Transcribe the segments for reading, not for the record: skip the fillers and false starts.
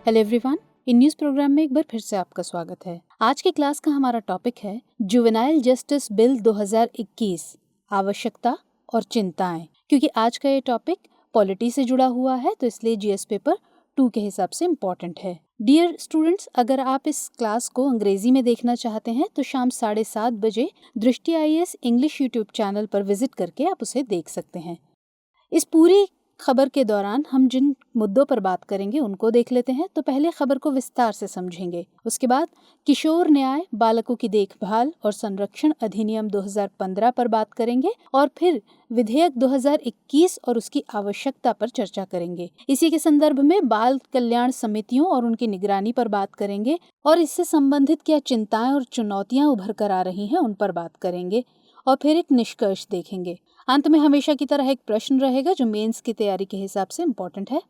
Hello everyone, इन news program में एक बार फिर से आपका स्वागत है। आज की क्लास का हमारा टॉपिक है जुवेनाइल जस्टिस बिल 2021 आवश्यकता और चिंताएं। क्योंकि आज का ये टॉपिक पॉलिटी से जुड़ा हुआ है तो इसलिए जीएस पेपर 2 के हिसाब से इम्पोर्टेंट है। डियर स्टूडेंट्स, अगर आप इस क्लास को अंग्रेजी में देखना चाहते हैं तो शाम 7:30 बजे दृष्टि IAS इंग्लिश यूट्यूब चैनल पर विजिट करके आप उसे देख सकते हैं। इस पूरी खबर के दौरान हम जिन मुद्दों पर बात करेंगे उनको देख लेते हैं। तो पहले खबर को विस्तार से समझेंगे, उसके बाद किशोर न्याय, बालकों की देखभाल और संरक्षण अधिनियम 2015 पर बात करेंगे और फिर विधेयक 2021 और उसकी आवश्यकता पर चर्चा करेंगे। इसी के संदर्भ में बाल कल्याण समितियों और उनकी निगरानी पर बात करेंगे और इससे संबंधित क्या चिंताएं और चुनौतियां उभर कर आ रही हैं उन पर बात करेंगे और फिर एक निष्कर्ष देखेंगे। अंत में हमेशा की तरह एक प्रश्न रहेगा जो मेंस की तैयारी के हिसाब से इम्पोर्टेंट है।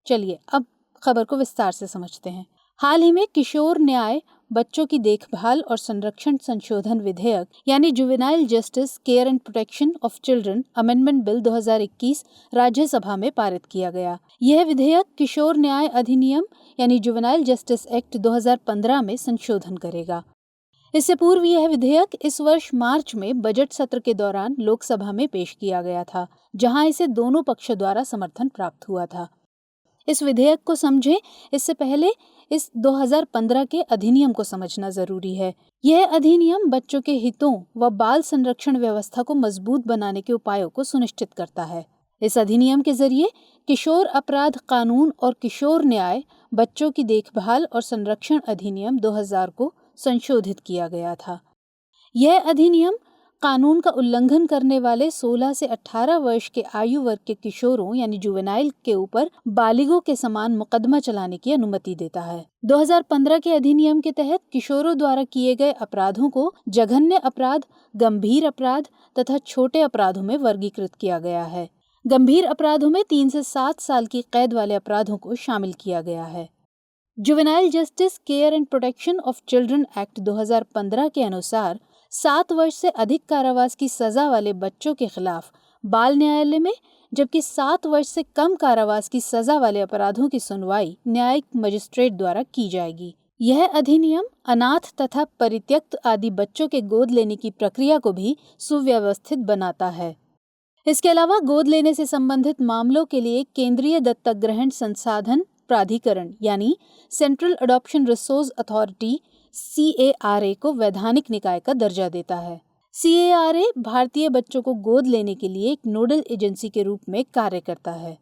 चलिए अब खबर को विस्तार से समझते हैं। हाल ही में किशोर न्याय, बच्चों की देखभाल और संरक्षण संशोधन विधेयक यानी juvenile justice care and protection of children amendment bill 2021 Rajya Sabha में पारित किया गया। यह विधेयक किशोर न्याय अधिनियम यानी जुवेनाइल जस्टिस एक्ट 2015 में संशोधन करेगा। इससे पूर्व यह विधेयक इस वर्ष मार्च में बजट सत्र के दौरान लोकसभा में पेश किया गया था, जहां इसे दोनों पक्षों द्वारा समर्थन प्राप्त हुआ था। इस विधेयक को समझें इससे पहले इस 2015 के अधिनियम को समझना जरूरी है। यह अधिनियम बच्चों के हितों व बाल संरक्षण व्यवस्था को मजबूत बनाने के उपायों को सुनिश्चित करता है। इस अधिनियम के जरिए किशोर अपराध कानून और किशोर न्याय, बच्चों की देखभाल और संरक्षण अधिनियम 2000 को संशोधित किया गया था। यह अधिनियम कानून का उल्लंघन करने वाले 16 से 18 वर्ष के आयु वर्ग के किशोरों यानी जुवेनाइल के ऊपर बालिगों के समान मुकदमा चलाने की अनुमति देता है। 2015 के अधिनियम के तहत किशोरों द्वारा किए गए अपराधों को जघन्य अपराध, गंभीर अपराध तथा छोटे अपराधों में वर्गीकृत किया गया है। गंभीर अपराधों में 3 से 7 साल की कैद वाले अपराधों को शामिल किया गया है। Juvenile justice care and protection of children act 2015 के अनुसार 7 वर्ष से अधिक कारावास की सजा वाले बच्चों के खिलाफ बाल न्यायालय में, जबकि 7 वर्ष से कम कारावास की सजा वाले अपराधों की सुनवाई न्यायिक मजिस्ट्रेट द्वारा की जाएगी। यह अधिनियम अनाथ तथा परित्यक्त आदि बच्चों के गोद लेने की प्रक्रिया को भी सुव्यवस्थित बनाता है। इसके अलावा गोद लेने से संबंधित मामलों के लिए केंद्रीय दत्तक ग्रहण संसाधन प्राधिकरण यानी central adoption resource authority CARA को वैधानिक निकाय का दर्जा देता है। CARA भारतीय बच्चों को गोद लेने के लिए एक नोडल एजेंसी के रूप में कार्य करता है।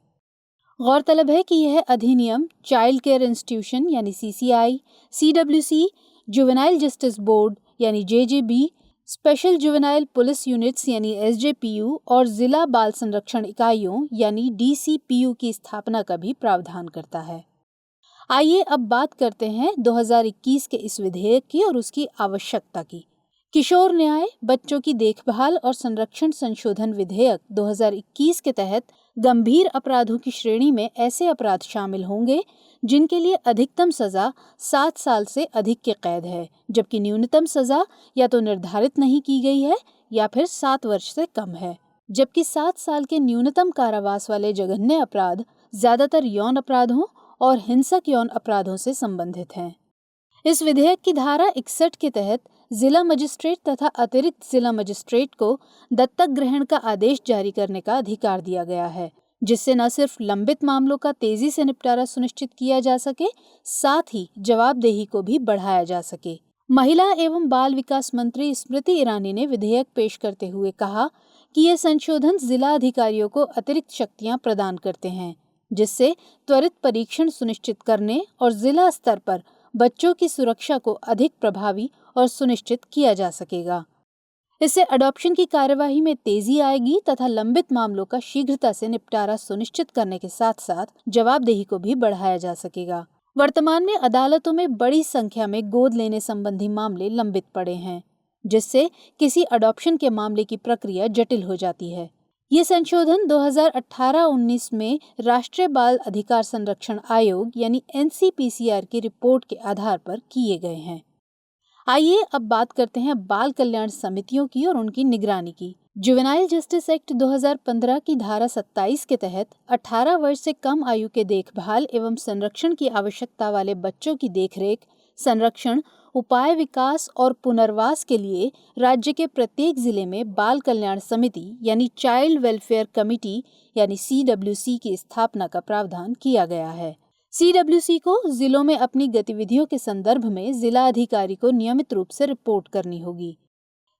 गौरतलब है कि यह अधिनियम चाइल्ड केयर इंस्टीट्यूशन यानी CCI, CWC, juvenile justice board यानी JJB, special juvenile police units यानी SJPU और जिला बाल संरक्षण इकाइयों यानी DCPU की स्थापना का भी प्रावधान करता है। आइए अब बात करते हैं 2021 के इस विधेयक की और उसकी आवश्यकता की। किशोर न्याय, बच्चों की देखभाल और संरक्षण संशोधन विधेयक 2021 के तहत गंभीर अपराधों की श्रेणी में ऐसे अपराध शामिल होंगे जिनके लिए अधिकतम सजा 7 साल से अधिक की कैद है, जबकि न्यूनतम सजा या तो निर्धारित नहीं की गई है या फिर 7 वर्ष से कम है। जबकि 7 साल के न्यूनतम कारावास वाले जघन्य अपराध ज्यादातर यौन अपराधों और हिंसक यौन अपराधों से संबंधित हैं। इस विधेयक की धारा 61 के तहत जिला मजिस्ट्रेट तथा अतिरिक्त जिला मजिस्ट्रेट को दत्तक ग्रहण का आदेश जारी करने का अधिकार दिया गया है, जिससे न सिर्फ लंबित मामलों का तेजी से निपटारा सुनिश्चित किया जा सके, साथ ही जवाबदेही को भी बढ़ाया जा सके। महिला एवं बाल विकास मंत्री स्मृति ईरानी ने विधेयक पेश करते हुए कहा कि ये संशोधन जिला अधिकारियों को अतिरिक्त शक्तियां प्रदान करते हैं, जिससे त्वरित परीक्षण सुनिश्चित करने और जिला स्तर पर बच्चों की सुरक्षा को अधिक प्रभावी और सुनिश्चित किया जा सकेगा। इससे अडॉप्शन की कार्यवाही में तेजी आएगी तथा लंबित मामलों का शीघ्रता से निपटारा सुनिश्चित करने के साथ साथ जवाबदेही को भी बढ़ाया जा सकेगा। वर्तमान में अदालतों में बड़ी संख्या में गोद लेने संबंधी मामले लंबित पड़े हैं, जिससे किसी अडॉप्शन के मामले की प्रक्रिया जटिल हो जाती है। ये संशोधन 2018-19 में राष्ट्रीय बाल अधिकार संरक्षण आयोग यानी NCPCR की रिपोर्ट के आधार पर किए गए हैं। आइए अब बात करते हैं बाल कल्याण समितियों की और उनकी निगरानी की। जुवेनाइल जस्टिस एक्ट 2015 की धारा 27 के तहत 18 वर्ष से कम आयु के देखभाल एवं संरक्षण की आवश्यकता वाले बच्चों की देखरेख, संरक्षण, उपाय, विकास और पुनर्वास के लिए राज्य के प्रत्येक जिले में बाल कल्याण समिति यानी चाइल्ड वेलफेयर कमिटी यानी CWC की स्थापना का प्रावधान किया गया है। CWC को जिलों में अपनी गतिविधियों के संदर्भ में जिला अधिकारी को नियमित रूप से रिपोर्ट करनी होगी।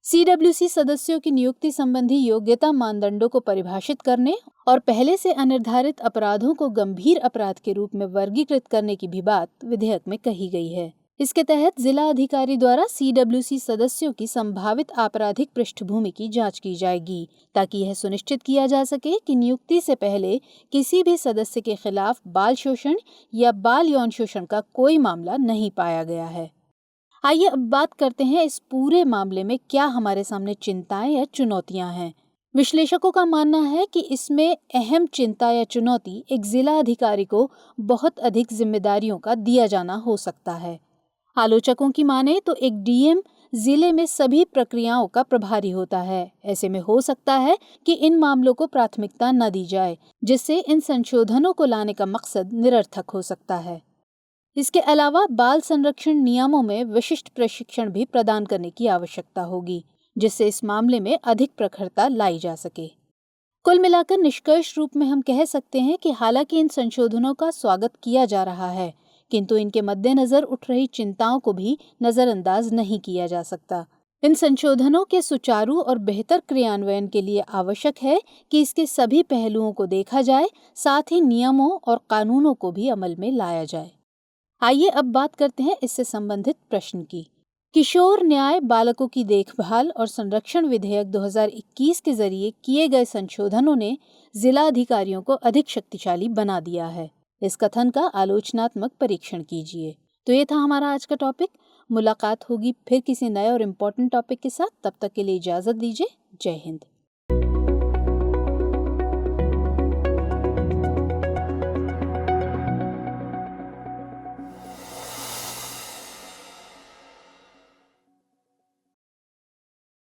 CWC सदस्यों की नियुक्ति संबंधी योग्यता मानदंडों को परिभाषित करने और पहले से अनिर्धारित अपराधों को गंभीर अपराध के रूप में वर्गीकृत करने की भी बात विधेयक में कही गई है। इसके तहत जिला अधिकारी द्वारा CWC सदस्यों की संभावित आपराधिक पृष्ठभूमि की जांच की जाएगी, ताकि यह सुनिश्चित किया जा सके कि नियुक्ति से पहले किसी भी सदस्य के खिलाफ बाल शोषण या बाल यौन शोषण का कोई मामला नहीं पाया गया है। आइए अब बात करते हैं इस पूरे मामले में क्या हमारे सामने चिंताएं या चुनौतियां हैं। विश्लेषकों का मानना है कि इसमें अहम चिंता या चुनौती एक जिला अधिकारी को बहुत अधिक जिम्मेदारियों का दिया जाना हो सकता है। आलोचकों की माने तो एक DM जिले में सभी प्रक्रियाओं का प्रभारी होता है। ऐसे में हो सकता है कि इन मामलों को प्राथमिकता न दी जाए, जिससे इन संशोधनों को लाने का मकसद निरर्थक हो सकता है। इसके अलावा बाल संरक्षण नियमों में विशिष्ट प्रशिक्षण भी प्रदान करने की आवश्यकता होगी, जिससे इस मामले में अधिक प्रखरता लाई जा सके। कुल मिलाकर निष्कर्ष रूप में हम कह सकते हैं कि हालांकि इन संशोधनों का स्वागत किया जा रहा है, किंतु इनके मद्देनजर उठ रही चिंताओं को भी नजरअंदाज नहीं किया जा सकता। इन संशोधनों के सुचारू और बेहतर क्रियान्वयन के लिए आवश्यक है कि इसके सभी पहलुओं को देखा जाए, साथ ही नियमों और कानूनों को भी अमल में लाया जाए। आइए अब बात करते हैं इससे संबंधित प्रश्न की। किशोर न्याय बालकों की देखभाल और संरक्षण विधेयक 2021 के जरिए किए गए संशोधनों ने जिला अधिकारियों को अधिक शक्तिशाली बना दिया है। इस कथन का आलोचनात्मक परीक्षण कीजिए। तो ये था हमारा आज का टॉपिक। मुलाकात होगी फिर किसी नए और इम्पोर्टेंट टॉपिक के साथ। तब तक के लिए इजाजत दीजिए। जय हिंद।